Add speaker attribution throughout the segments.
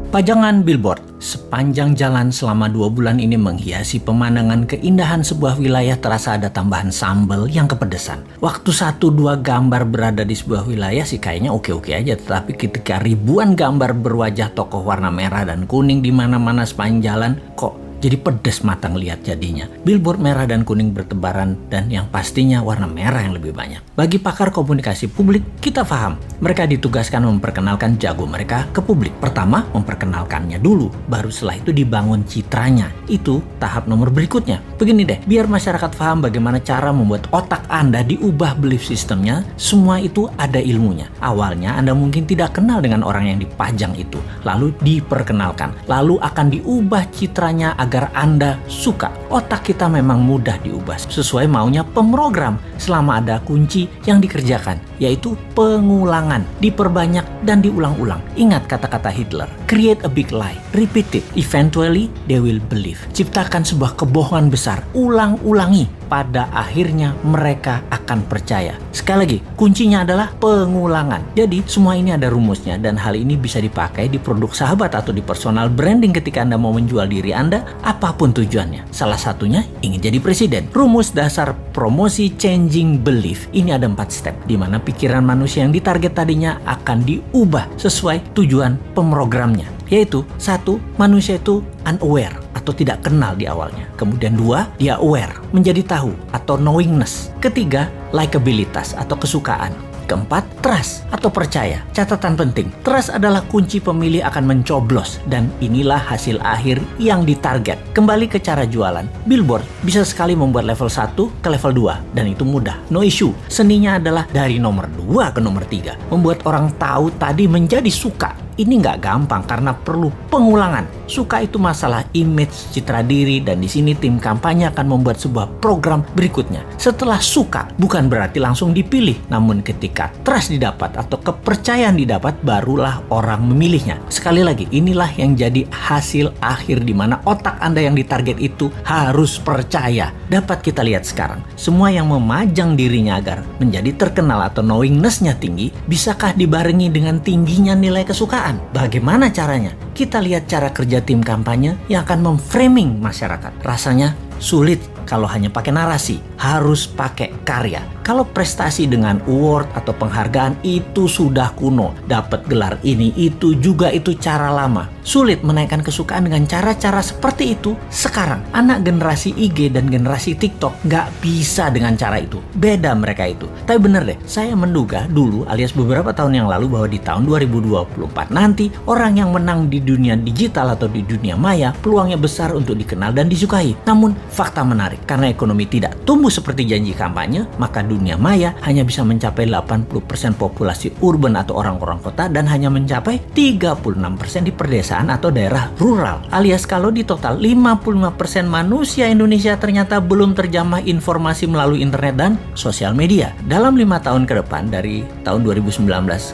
Speaker 1: Pajangan billboard sepanjang jalan selama 2 bulan ini menghiasi pemandangan keindahan sebuah wilayah. Terasa ada tambahan sambal yang kepedesan. Waktu 1-2 gambar berada di sebuah wilayah sih kayaknya oke-oke aja. Tetapi ketika ribuan gambar berwajah tokoh warna merah dan kuning di mana-mana sepanjang jalan, kok jadi pedes mata ngelihat jadinya. Billboard merah dan kuning bertebaran dan yang pastinya warna merah yang lebih banyak. Bagi pakar komunikasi publik, kita paham. Mereka ditugaskan memperkenalkan jago mereka ke publik. Pertama, memperkenalkannya dulu. Baru setelah itu dibangun citranya. Itu tahap nomor berikutnya. Begini deh, biar masyarakat paham bagaimana cara membuat otak Anda diubah belief sistemnya, semua itu ada ilmunya. Awalnya Anda mungkin tidak kenal dengan orang yang dipajang itu. Lalu diperkenalkan. Lalu akan diubah citranya agar Anda suka. Otak kita memang mudah diubah sesuai maunya pemrogram selama ada kunci yang dikerjakan, yaitu pengulangan, diperbanyak dan diulang-ulang. Ingat kata-kata Hitler, create a big lie, repeat it, eventually they will believe. Ciptakan sebuah kebohongan besar, ulang-ulangi, pada akhirnya mereka akan percaya. Sekali lagi, kuncinya adalah pengulangan. Jadi semua ini ada rumusnya dan hal ini bisa dipakai di produk sahabat atau di personal branding ketika Anda mau menjual diri Anda, apapun tujuannya. Salah satunya ingin jadi presiden. Rumus dasar promosi changing belief ini ada 4 step, di mana pikiran manusia yang ditarget tadinya akan diubah sesuai tujuan pemrogramnya. Yaitu 1, manusia itu unaware atau tidak kenal di awalnya. Kemudian 2, dia aware, menjadi tahu atau knowingness. Ketiga, likabilitas atau kesukaan. Keempat, trust atau percaya. Catatan penting, trust adalah kunci pemilih akan mencoblos dan inilah hasil akhir yang ditarget. Kembali ke cara jualan, billboard bisa sekali membuat level 1 ke level 2 dan itu mudah, no issue. Seninya adalah dari nomor 2 ke nomor 3. Membuat orang tahu tadi menjadi suka. Ini nggak gampang karena perlu pengulangan. Suka itu masalah image, citra diri, dan di sini tim kampanye akan membuat sebuah program berikutnya. Setelah suka, bukan berarti langsung dipilih, namun ketika trust didapat atau kepercayaan didapat, barulah orang memilihnya. Sekali lagi, inilah yang jadi hasil akhir di mana otak Anda yang ditarget itu harus percaya. Dapat kita lihat sekarang, semua yang memajang dirinya agar menjadi terkenal atau knowingness-nya tinggi, bisakah dibarengi dengan tingginya nilai kesukaan? Bagaimana caranya? Kita lihat cara kerja tim kampanye yang akan memframing masyarakat. Rasanya sulit kalau hanya pakai narasi, harus pakai karya. Kalau prestasi dengan award atau penghargaan itu sudah kuno, dapat gelar ini itu juga itu cara lama. Sulit menaikkan kesukaan dengan cara-cara seperti itu sekarang. Anak generasi IG dan generasi TikTok nggak bisa dengan cara itu. Beda mereka itu. Tapi bener deh, saya menduga dulu alias beberapa tahun yang lalu bahwa di tahun 2024 nanti orang yang menang di dunia digital atau di dunia maya peluangnya besar untuk dikenal dan disukai. Namun fakta menarik, karena ekonomi tidak tumbuh seperti janji kampanye, maka dunia maya hanya bisa mencapai 80% populasi urban atau orang-orang kota dan hanya mencapai 36% di pedesaan atau daerah rural. Alias kalau di total 55% manusia Indonesia ternyata belum terjamah informasi melalui internet dan sosial media. Dalam 5 tahun ke depan dari tahun 2019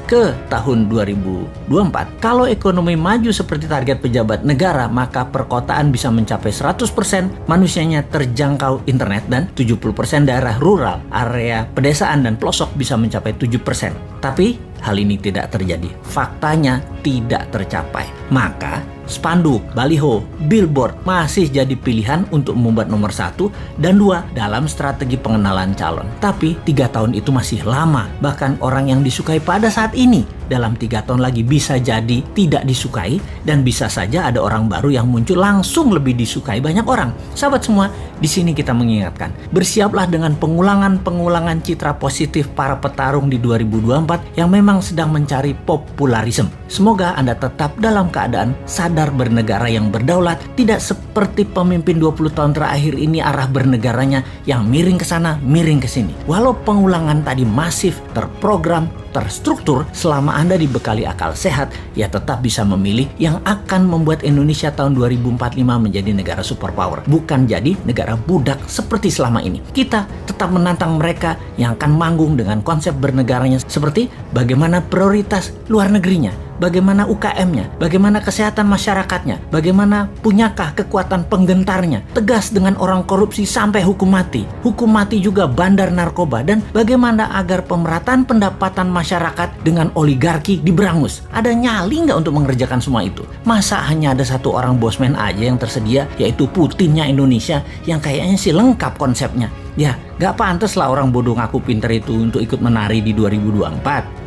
Speaker 1: ke tahun 2024, kalau ekonomi maju seperti target pejabat negara, maka perkotaan bisa mencapai 100% manusianya terjangkau internet dan 70% daerah rural, area pedesaan dan pelosok bisa mencapai 7%. Tapi hal ini tidak terjadi. Faktanya tidak tercapai. Maka spanduk, baliho, billboard masih jadi pilihan untuk membuat nomor 1 dan 2 dalam strategi pengenalan calon. Tapi 3 tahun itu masih lama. Bahkan orang yang disukai pada saat ini dalam 3 tahun lagi bisa jadi tidak disukai dan bisa saja ada orang baru yang muncul langsung lebih disukai banyak orang. Sahabat semua, di sini kita mengingatkan, bersiaplah dengan pengulangan citra positif para petarung di 2024 yang memang sedang mencari popularisme. Semoga Anda tetap dalam keadaan sadar bernegara yang berdaulat, tidak seperti pemimpin 20 tahun terakhir ini arah bernegaranya yang miring ke sana, miring ke sini. Walau pengulangan tadi masif, terprogram, terstruktur, selama Anda dibekali akal sehat, ya tetap bisa memilih yang akan membuat Indonesia tahun 2045 menjadi negara superpower, bukan jadi negara budak seperti selama ini. Kita tetap menantang mereka yang akan manggung dengan konsep bernegaranya seperti bagaimana prioritas luar negerinya, bagaimana UKM-nya, bagaimana kesehatan masyarakatnya, bagaimana punyakah kekuatan penggentarnya, tegas dengan orang korupsi sampai hukum mati juga bandar narkoba, dan bagaimana agar pemerataan pendapatan masyarakat dengan oligarki diberangus. Ada nyali nggak untuk mengerjakan semua itu? Masa hanya ada satu orang bosman aja yang tersedia, yaitu Putinnya Indonesia, yang kayaknya sih lengkap konsepnya. Ya, gak pantas lah orang bodoh ngaku pinter itu untuk ikut menari di 2024.